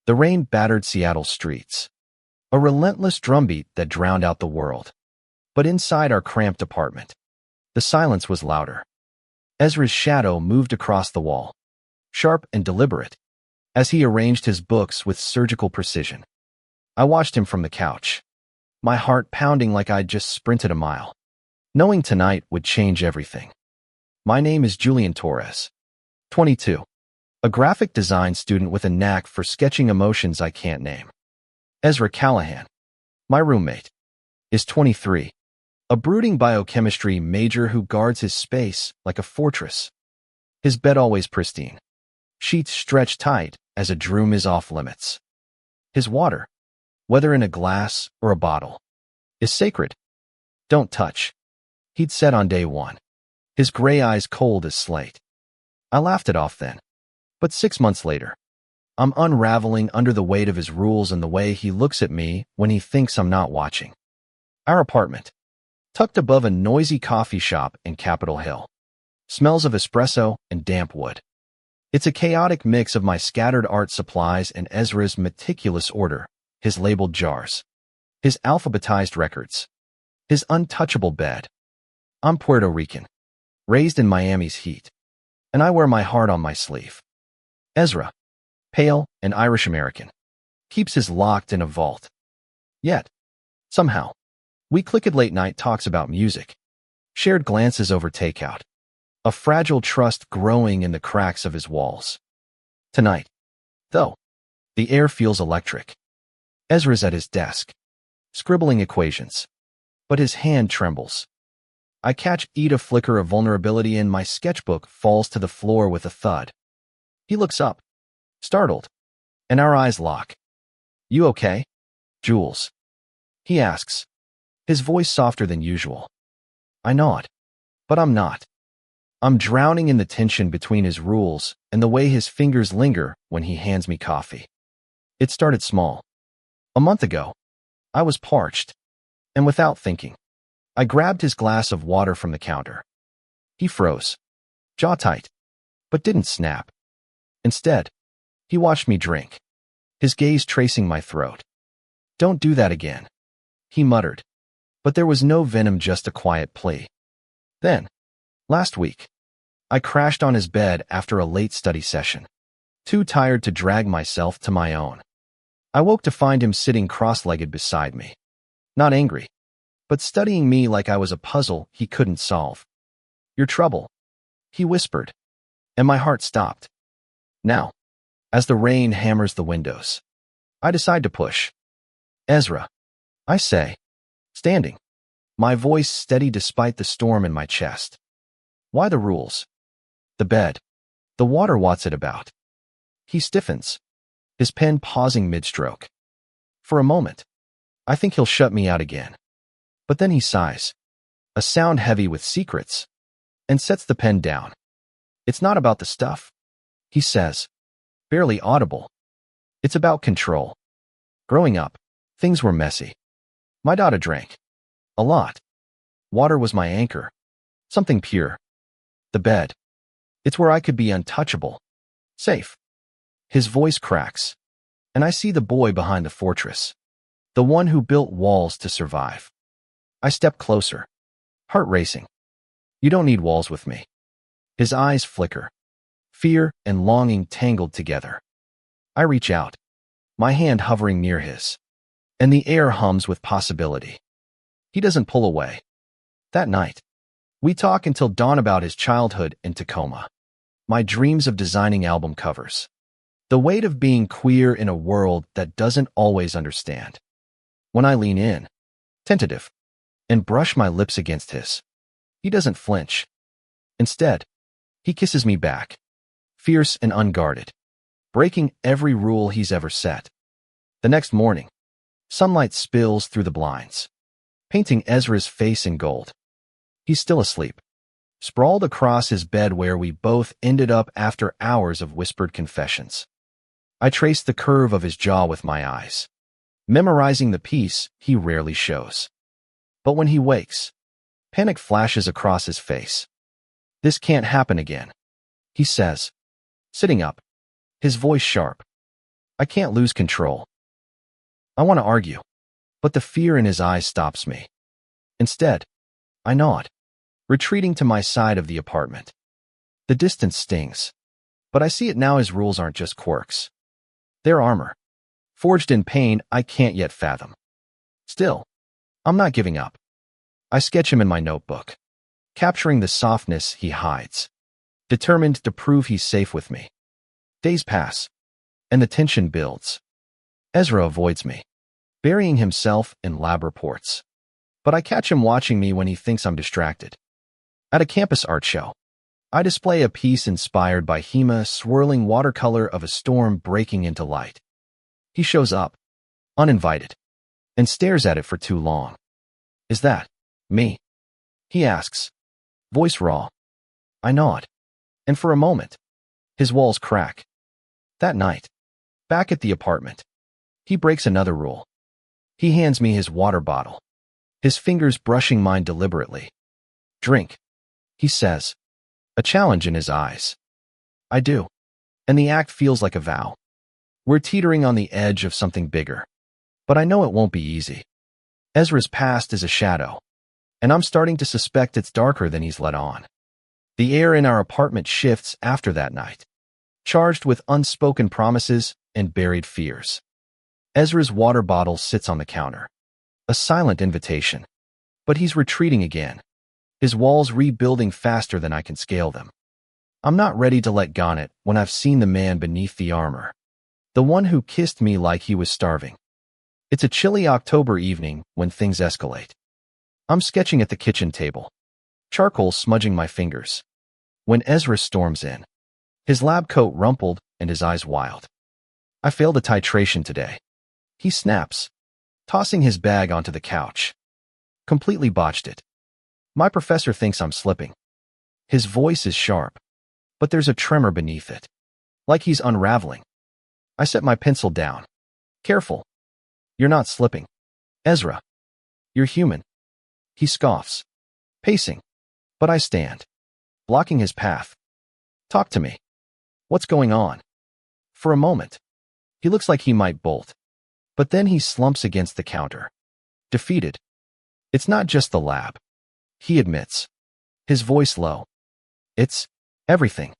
The rain battered Seattle's streets, a relentless drumbeat that drowned out the world. But inside our cramped apartment, the silence was louder. Ezra's shadow moved across the wall, sharp and deliberate, as he arranged his books with surgical precision. I watched him from the couch, my heart pounding like I'd just sprinted a mile, knowing tonight would change everything. My name is Julian Torres, 22, a graphic design student with a knack for sketching emotions I can't name. Ezra Callahan, my roommate, is 23, a brooding biochemistry major who guards his space like a fortress. His bed always pristine, sheets stretched tight as a room is off limits. His water, whether in a glass or a bottle, is sacred. Don't touch, he'd said on day one, his gray eyes cold as slate. I laughed it off then, but 6 months later, I'm unraveling under the weight of his rules and the way he looks at me when he thinks I'm not watching. Our apartment, tucked above a noisy coffee shop in Capitol Hill, smells of espresso and damp wood. It's a chaotic mix of my scattered art supplies and Ezra's meticulous order, his labeled jars, his alphabetized records, his untouchable bed. I'm Puerto Rican, raised in Miami's heat, and I wear my heart on my sleeve. Ezra, pale and Irish-American, keeps his locked in a vault. Yet, somehow, we click at late-night talks about music, shared glances over takeout, a fragile trust growing in the cracks of his walls. Tonight, though, the air feels electric. Ezra's at his desk, scribbling equations, but his hand trembles. I catch a flicker of vulnerability and my sketchbook falls to the floor with a thud. He looks up, startled, and our eyes lock. "You okay, Jules?" he asks, his voice softer than usual. I nod, but I'm not. I'm drowning in the tension between his rules and the way his fingers linger when he hands me coffee. It started small. A month ago, I was parched, and without thinking, I grabbed his glass of water from the counter. He froze, jaw tight, but didn't snap. Instead, he watched me drink, his gaze tracing my throat. "Don't do that again," he muttered, but there was no venom, just a quiet plea. Then, last week, I crashed on his bed after a late study session, too tired to drag myself to my own. I woke to find him sitting cross-legged beside me, not angry, but studying me like I was a puzzle he couldn't solve. "Your trouble," he whispered, and my heart stopped. Now, as the rain hammers the windows, I decide to push. "Ezra," I say, standing, my voice steady despite the storm in my chest. "Why the rules? The bed, the water, what's it about?" He stiffens, his pen pausing mid-stroke. For a moment, I think he'll shut me out again. But then he sighs, a sound heavy with secrets, and sets the pen down. "It's not about the stuff," he says, barely audible. "It's about control. Growing up, things were messy. My daughter drank. A lot. Water was my anchor. Something pure. The bed. It's where I could be untouchable. Safe." His voice cracks, and I see the boy behind the fortress, the one who built walls to survive. I step closer, heart racing. "You don't need walls with me." His eyes flicker, fear and longing tangled together. I reach out, my hand hovering near his, and the air hums with possibility. He doesn't pull away. That night, we talk until dawn about his childhood in Tacoma, my dreams of designing album covers, the weight of being queer in a world that doesn't always understand. When I lean in, tentative, and brush my lips against his, he doesn't flinch. Instead, he kisses me back, fierce and unguarded, breaking every rule he's ever set. The next morning, sunlight spills through the blinds, painting Ezra's face in gold. He's still asleep, sprawled across his bed where we both ended up after hours of whispered confessions. I trace the curve of his jaw with my eyes, memorizing the piece he rarely shows. But when he wakes, panic flashes across his face. "This can't happen again," he says, sitting up, his voice sharp. I can't lose control. I want to argue, but the fear in his eyes stops me. Instead, I nod, retreating to my side of the apartment. The distance stings, but I see it now. His rules aren't just quirks. They're armor, forged in pain I can't yet fathom. Still, I'm not giving up. I sketch him in my notebook, capturing the softness he hides, determined to prove he's safe with me. Days pass, and the tension builds. Ezra avoids me, burying himself in lab reports. But I catch him watching me when he thinks I'm distracted. At a campus art show, I display a piece inspired by Hema swirling watercolor of a storm breaking into light. He shows up, uninvited, and stares at it for too long. Is that me? He asks, voice raw. I nod, and for a moment, his walls crack. That night, back at the apartment, he breaks another rule. He hands me his water bottle, his fingers brushing mine deliberately. Drink, he says, a challenge in his eyes. I do, and the act feels like a vow. We're teetering on the edge of something bigger, but I know it won't be easy. Ezra's past is a shadow, and I'm starting to suspect it's darker than he's let on. The air in our apartment shifts after that night, charged with unspoken promises and buried fears. Ezra's water bottle sits on the counter, a silent invitation. But he's retreating again, his walls rebuilding faster than I can scale them. I'm not ready to let go it when I've seen the man beneath the armor, the one who kissed me like he was starving. It's a chilly October evening when things escalate. I'm sketching at the kitchen table, charcoal smudging my fingers, when Ezra storms in, his lab coat rumpled and his eyes wild. I failed a titration today, he snaps, tossing his bag onto the couch. Completely botched it. My professor thinks I'm slipping. His voice is sharp, but there's a tremor beneath it, like he's unraveling. I set my pencil down. Careful. You're not slipping. Ezra. You're human. He scoffs, pacing, but I stand, blocking his path. Talk to me. What's going on? For a moment, he looks like he might bolt, but then he slumps against the counter, defeated. It's not just the lab, he admits, his voice low. It's everything.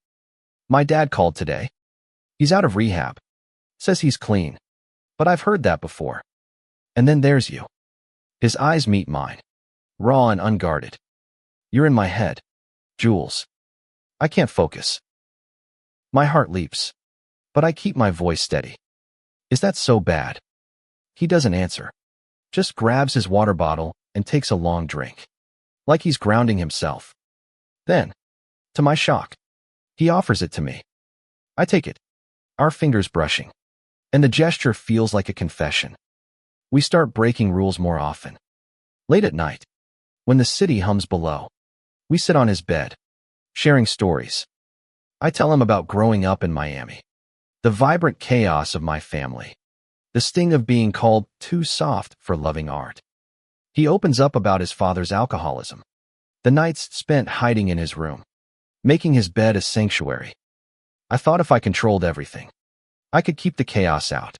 My dad called today. He's out of rehab. Says he's clean. But I've heard that before. And then there's you. His eyes meet mine, raw and unguarded. You're in my head, Jules. I can't focus. My heart leaps, but I keep my voice steady. Is that so bad? He doesn't answer, just grabs his water bottle and takes a long drink, like he's grounding himself. Then, to my shock, he offers it to me. I take it, our fingers brushing, and the gesture feels like a confession. We start breaking rules more often. Late at night, when the city hums below, we sit on his bed, sharing stories. I tell him about growing up in Miami, the vibrant chaos of my family, the sting of being called too soft for loving art. He opens up about his father's alcoholism, the nights spent hiding in his room, making his bed a sanctuary. I thought if I controlled everything, I could keep the chaos out,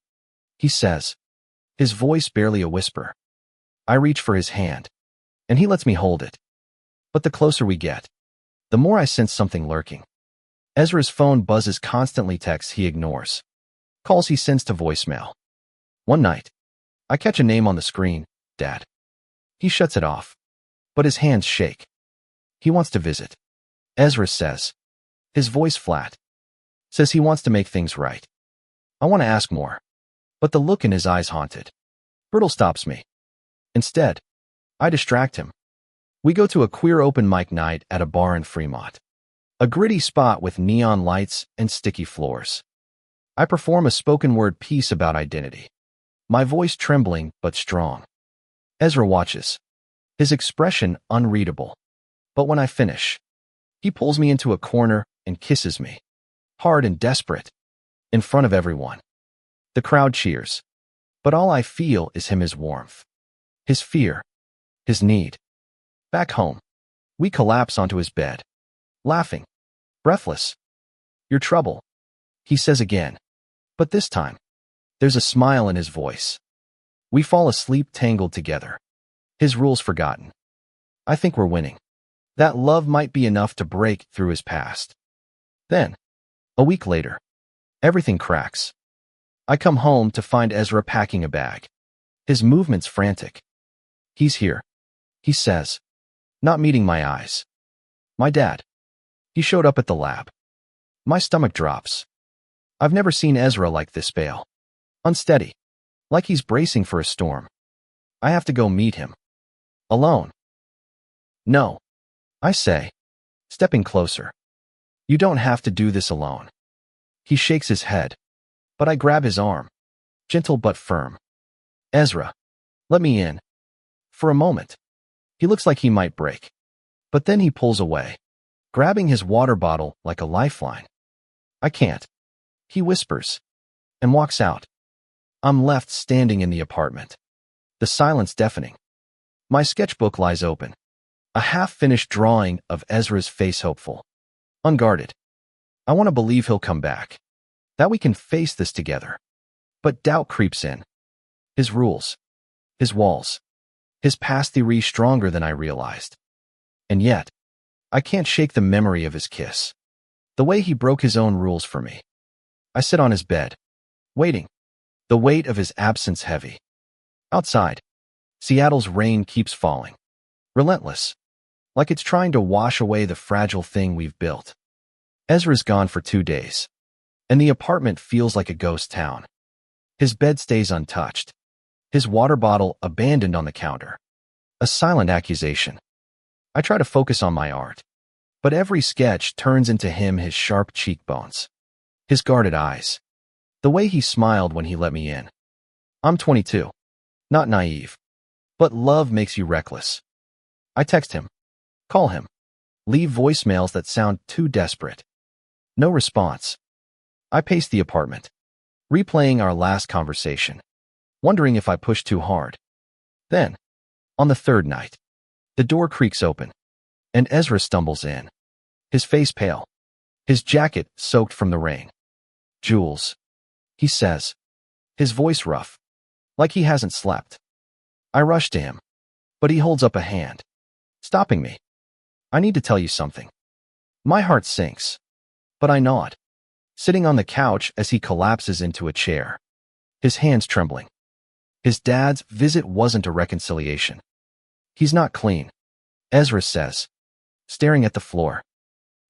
he says, his voice barely a whisper. I reach for his hand, and he lets me hold it. But the closer we get, the more I sense something lurking. Ezra's phone buzzes, constantly, texts he ignores, calls he sends to voicemail. One night, I catch a name on the screen, Dad. He shuts it off, but his hands shake. He wants to visit, Ezra says, his voice flat. Says he wants to make things right. I want to ask more, but the look in his eyes haunted. Brittle stops me. Instead, I distract him. We go to a queer open mic night at a bar in Fremont, a gritty spot with neon lights and sticky floors. I perform a spoken word piece about identity, my voice trembling but strong. Ezra watches, his expression unreadable. But when I finish, he pulls me into a corner and kisses me, hard and desperate, in front of everyone. The crowd cheers, but all I feel is his warmth, his fear, his need. Back home, we collapse onto his bed, laughing, breathless. Your trouble, he says again, but this time, There's a smile in his voice. We fall asleep tangled together. His rules forgotten. I think we're winning. That love might be enough to break through his past. Then, a week later, everything cracks. I come home to find Ezra packing a bag. His movements frantic. He's here, he says, not meeting my eyes. My dad. He showed up at the lab. My stomach drops. I've never seen Ezra like this pale. Unsteady. Like he's bracing for a storm. I have to go meet him. Alone. No. I say, stepping closer. You don't have to do this alone. He shakes his head. But I grab his arm. Gentle but firm. Ezra. Let me in. For a moment. He looks like he might break. But then he pulls away, grabbing his water bottle like a lifeline. I can't. He whispers. And walks out. I'm left standing in the apartment. The silence deafening. My sketchbook lies open. A half-finished drawing of Ezra's face hopeful. Unguarded. I want to believe he'll come back. That we can face this together. But doubt creeps in. His rules. His walls. His past theory stronger than I realized. And yet, I can't shake the memory of his kiss. The way he broke his own rules for me. I sit on his bed, waiting. The weight of his absence heavy. Outside, Seattle's rain keeps falling. Relentless. Like it's trying to wash away the fragile thing we've built. Ezra's gone for 2 days. And the apartment feels like a ghost town. His bed stays untouched. His water bottle abandoned on the counter. A silent accusation. I try to focus on my art. But every sketch turns into his sharp cheekbones. His guarded eyes. The way he smiled when he let me in. I'm 22. Not naive. But love makes you reckless. I text him. Call him. Leave voicemails that sound too desperate. No response. I pace the apartment, replaying our last conversation, wondering if I pushed too hard. Then, on the third night, the door creaks open, and Ezra stumbles in, his face pale, his jacket soaked from the rain. Jules, he says, his voice rough, like he hasn't slept. I rush to him, but he holds up a hand, stopping me. I need to tell you something. My heart sinks, but I nod, sitting on the couch as he collapses into a chair, his hands trembling. His dad's visit wasn't a reconciliation. He's not clean, Ezra says, staring at the floor.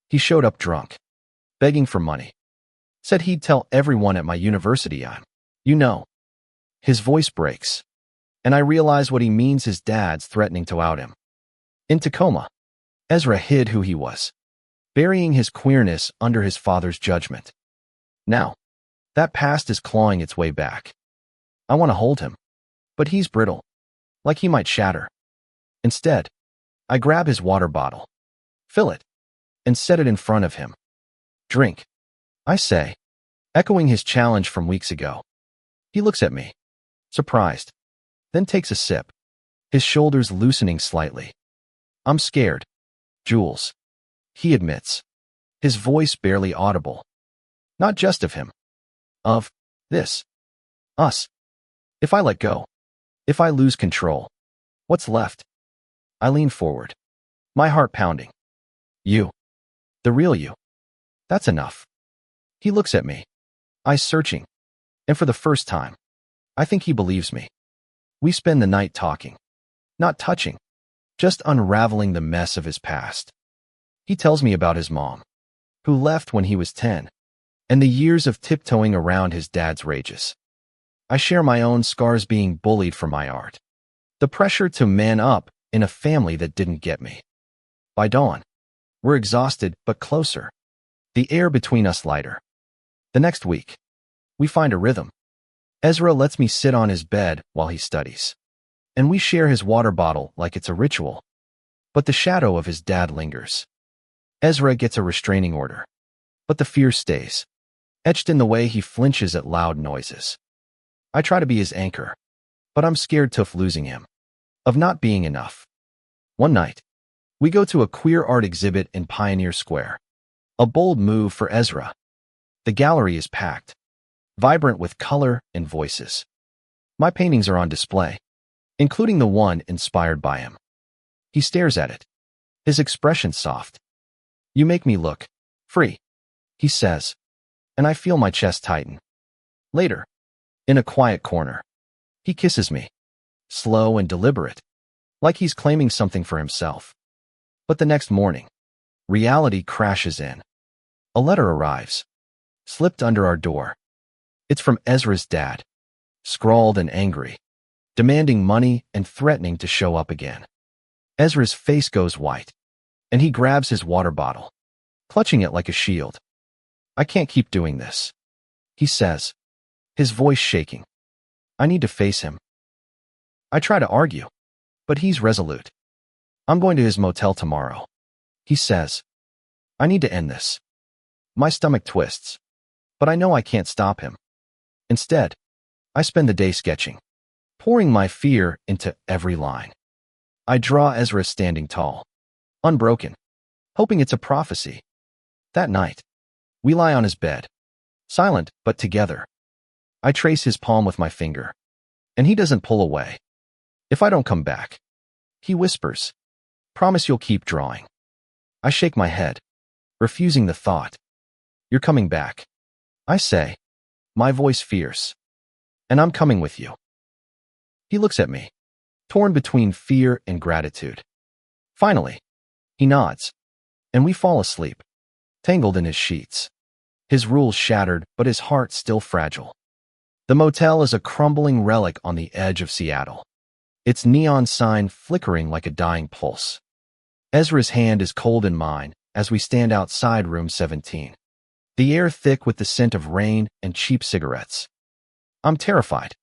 He showed up drunk, begging for money. Said he'd tell everyone at my university you know. His voice breaks, and I realize what he means. His dad's threatening to out him. In Tacoma, Ezra hid who he was, burying his queerness under his father's judgment. Now, that past is clawing its way back. I want to hold him, but he's brittle, like he might shatter. Instead, I grab his water bottle, fill it, and set it in front of him. Drink, I say, echoing his challenge from weeks ago. He looks at me, surprised, then takes a sip, his shoulders loosening slightly. I'm scared, Jules, he admits, his voice barely audible. Not just of him. Of this. Us. If I let go. If I lose control. What's left? I lean forward, my heart pounding. You. The real you. That's enough. He looks at me, eyes searching, and for the first time, I think he believes me. We spend the night talking, not touching, just unraveling the mess of his past. He tells me about his mom, who left when he was 10, and the years of tiptoeing around his dad's rages. I share my own scars, being bullied for my art, the pressure to man up in a family that didn't get me. By dawn, we're exhausted but closer, the air between us lighter. The next week, we find a rhythm. Ezra lets me sit on his bed while he studies, and we share his water bottle like it's a ritual. But the shadow of his dad lingers. Ezra gets a restraining order, but the fear stays, etched in the way he flinches at loud noises. I try to be his anchor, but I'm scared of losing him, of not being enough. One night, we go to a queer art exhibit in Pioneer Square. A bold move for Ezra. The gallery is packed. vibrant with color and voices. My paintings are on display, including the one inspired by him. He stares at it, his expression soft. "You make me look free," he says, and I feel my chest tighten. Later, in a quiet corner, he kisses me, slow and deliberate, like he's claiming something for himself. But the next morning, reality crashes in. A letter arrives, slipped under our door. It's from Ezra's dad, scrawled and angry, demanding money and threatening to show up again. Ezra's face goes white, and he grabs his water bottle, clutching it like a shield. "I can't keep doing this," he says, his voice shaking. "I need to face him." I try to argue, but he's resolute. "I'm going to his motel tomorrow," he says. "I need to end this." My stomach twists, but I know I can't stop him. Instead, I spend the day sketching, pouring my fear into every line. I draw Ezra standing tall, unbroken, hoping it's a prophecy. That night, we lie on his bed, silent but together. I trace his palm with my finger, and he doesn't pull away. "If I don't come back," he whispers, "promise you'll keep drawing." I shake my head, refusing the thought. "You're coming back," I say, my voice fierce. "And I'm coming with you." He looks at me, torn between fear and gratitude. Finally, he nods, and we fall asleep, tangled in his sheets. His rules shattered, but his heart still fragile. The motel is a crumbling relic on the edge of Seattle, its neon sign flickering like a dying pulse. Ezra's hand is cold in mine as we stand outside room 17, the air thick with the scent of rain and cheap cigarettes. I'm terrified,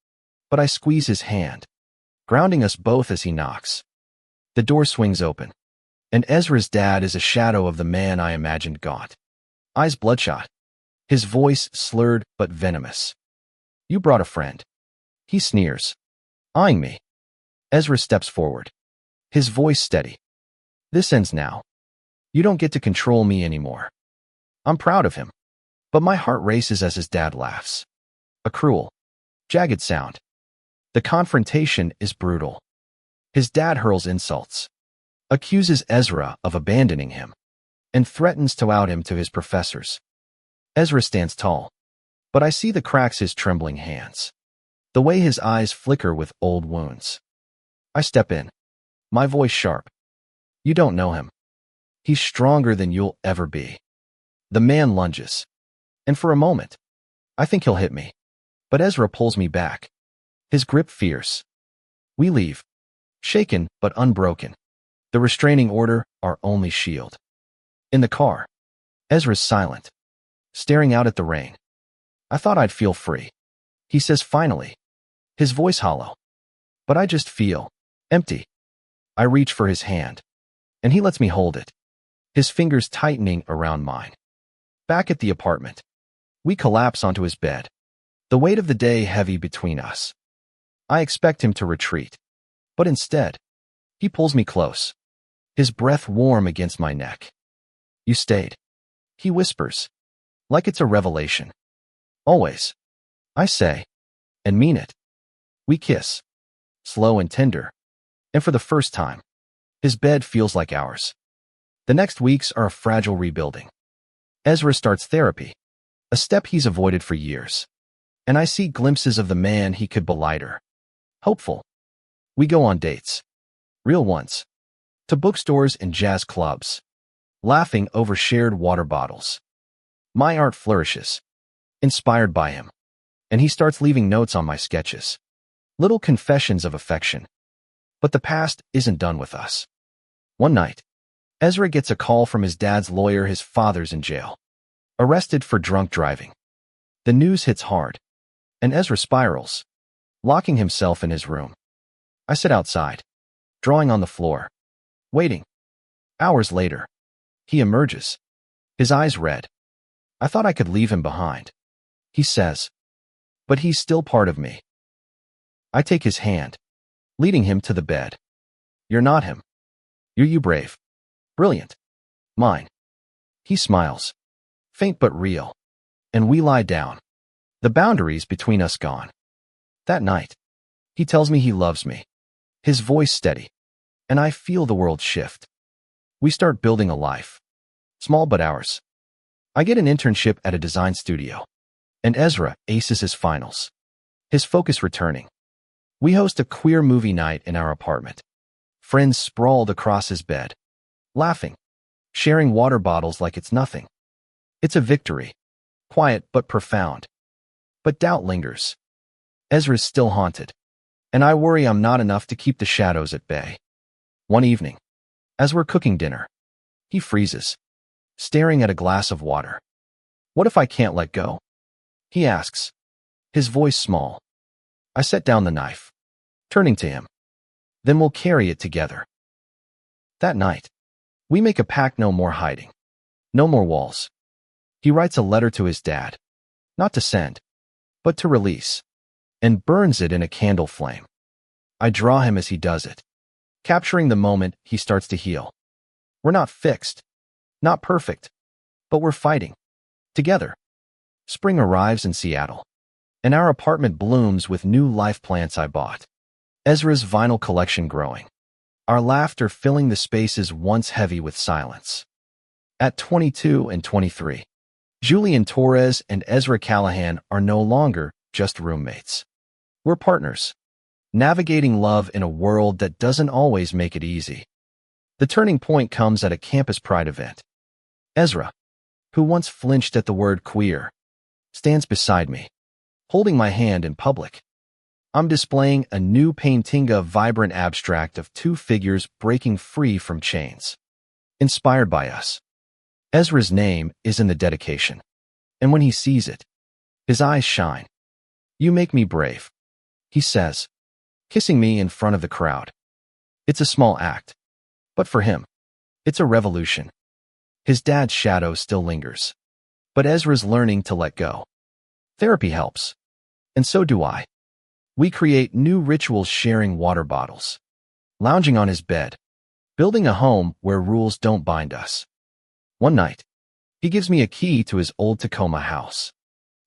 but I squeeze his hand, grounding us both as he knocks. The door swings open, and Ezra's dad is a shadow of the man I imagined gaunt, eyes bloodshot, his voice slurred but venomous. "You brought a friend," he sneers, eyeing me. Ezra steps forward, his voice steady. "This ends now. You don't get to control me anymore." I'm proud of him, but my heart races as his dad laughs. A cruel, jagged sound. The confrontation is brutal. His dad hurls insults, accuses Ezra of abandoning him, and threatens to out him to his professors. Ezra stands tall, but I see the cracks his trembling hands, the way his eyes flicker with old wounds. I step in, my voice sharp. "You don't know him. He's stronger than you'll ever be." The man lunges, and for a moment, I think he'll hit me. But Ezra pulls me back, his grip fierce. We leave, shaken but unbroken, the restraining order our only shield. In the car, Ezra's silent, staring out at the rain. "I thought I'd feel free," he says finally, his voice hollow. But I just feel empty. I reach for his hand, and he lets me hold it, his fingers tightening around mine. Back at the apartment, we collapse onto his bed, the weight of the day heavy between us. I expect him to retreat, but instead, he pulls me close, his breath warm against my neck. "You stayed," he whispers, like it's a revelation. "Always," I say, and mean it. We kiss, slow and tender, and for the first time, his bed feels like ours. The next weeks are a fragile rebuilding. Ezra starts therapy, a step he's avoided for years, and I see glimpses of the man he could be later. Hopeful. We go on dates, real ones, to bookstores and jazz clubs, laughing over shared water bottles. My art flourishes, inspired by him, and he starts leaving notes on my sketches, little confessions of affection. But the past isn't done with us. One night, Ezra gets a call from his dad's lawyer. His father's in jail, arrested for drunk driving. The news hits hard, and Ezra spirals, locking himself in his room. I sit outside, drawing on the floor, waiting. Hours later, he emerges, his eyes red. "I thought I could leave him behind," he says, "but he's still part of me." I take his hand, leading him to the bed. "You're not him. You're you, brave, brilliant, mine." He smiles, faint but real, and we lie down, The boundaries between us gone. That night, he tells me he loves me, his voice steady, and I feel the world shift. We start building a life, small but ours. I get an internship at a design studio, and Ezra aces his finals, his focus returning. We host a queer movie night in our apartment. Friends sprawled across his bed, laughing, sharing water bottles like it's nothing. It's a victory, quiet but profound. But doubt lingers. Ezra's still haunted, and I worry I'm not enough to keep the shadows at bay. One evening, as we're cooking dinner, he freezes, staring at a glass of water. What if I can't let go? He asks, his voice small. I set down the knife, turning to him. Then we'll carry it together. That night, we make a pact: no more hiding, no more walls. He writes a letter to his dad, not to send, but to release, and burns it in a candle flame. I draw him as he does it, capturing the moment he starts to heal. We're not fixed, not perfect, but we're fighting, together. Spring arrives in Seattle, and our apartment blooms with new life plants I bought. Ezra's vinyl collection growing, our laughter filling the spaces once heavy with silence. At 22 and 23, Julian Torres and Ezra Callahan are no longer just roommates. We're partners, navigating love in a world that doesn't always make it easy. The turning point comes at a campus pride event. Ezra, who once flinched at the word queer, stands beside me, holding my hand in public. I'm displaying a new painting, a vibrant abstract of two figures breaking free from chains. Inspired by us. Ezra's name is in the dedication, and when he sees it, his eyes shine. You make me brave, he says, kissing me in front of the crowd. It's a small act, but for him, it's a revolution. His dad's shadow still lingers, but Ezra's learning to let go. Therapy helps, and so do I. We create new rituals, sharing water bottles, lounging on his bed, building a home where rules don't bind us. One night, he gives me a key to his old Tacoma house.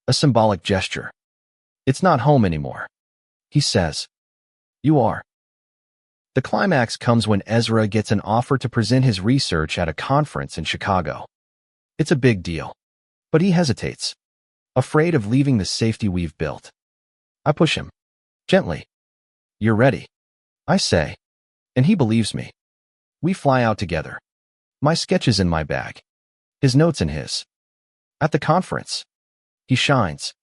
A symbolic gesture. It's not home anymore, he says. You are. The climax comes when Ezra gets an offer to present his research at a conference in Chicago. It's a big deal, but he hesitates, afraid of leaving the safety we've built. I push him, gently. You're ready, I say, and he believes me. We fly out together. My sketches in my bag, his notes in his. At the conference, he shines,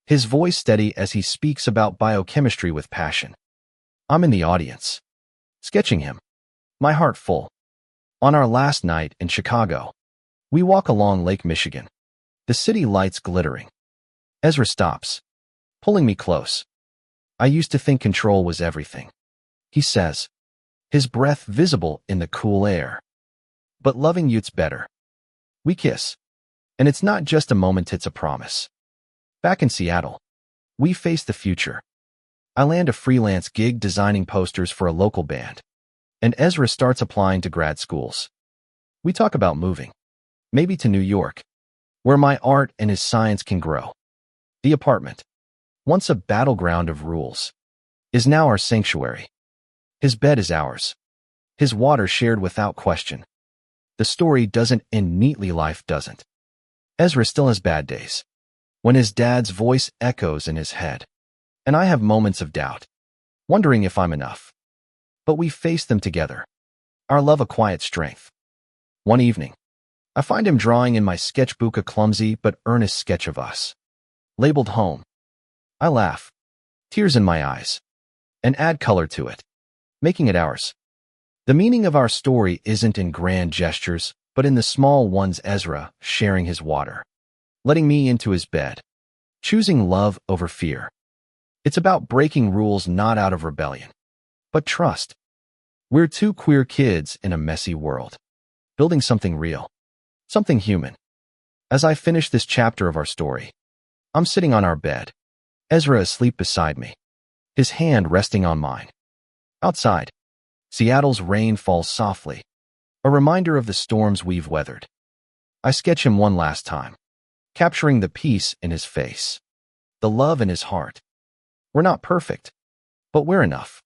his voice steady as he speaks about biochemistry with passion. I'm in the audience, sketching him, my heart full. On our last night in Chicago, we walk along Lake Michigan, the city lights glittering. Ezra stops, pulling me close. I used to think control was everything, he says, his breath visible in the cool air. But loving you's better. We kiss, and it's not just a moment, it's a promise. Back in Seattle, we face the future. I land a freelance gig designing posters for a local band, and Ezra starts applying to grad schools. We talk about moving, maybe to New York, where my art and his science can grow. The apartment, once a battleground of rules, is now our sanctuary. His bed is ours, his water shared without question. The story doesn't end neatly, life doesn't. Ezra still has bad days, when his dad's voice echoes in his head, and I have moments of doubt, wondering if I'm enough. But we face them together, our love a quiet strength. One evening, I find him drawing in my sketchbook a clumsy but earnest sketch of us, labeled home. I laugh, tears in my eyes, and add color to it, making it ours. The meaning of our story isn't in grand gestures, but in the small ones. Ezra sharing his water, letting me into his bed, choosing love over fear. It's about breaking rules not out of rebellion, but trust. We're two queer kids in a messy world, building something real, something human. As I finish this chapter of our story, I'm sitting on our bed, Ezra asleep beside me, his hand resting on mine. Outside, Seattle's rain falls softly, a reminder of the storms we've weathered. I sketch him one last time, capturing the peace in his face, the love in his heart. We're not perfect, but we're enough.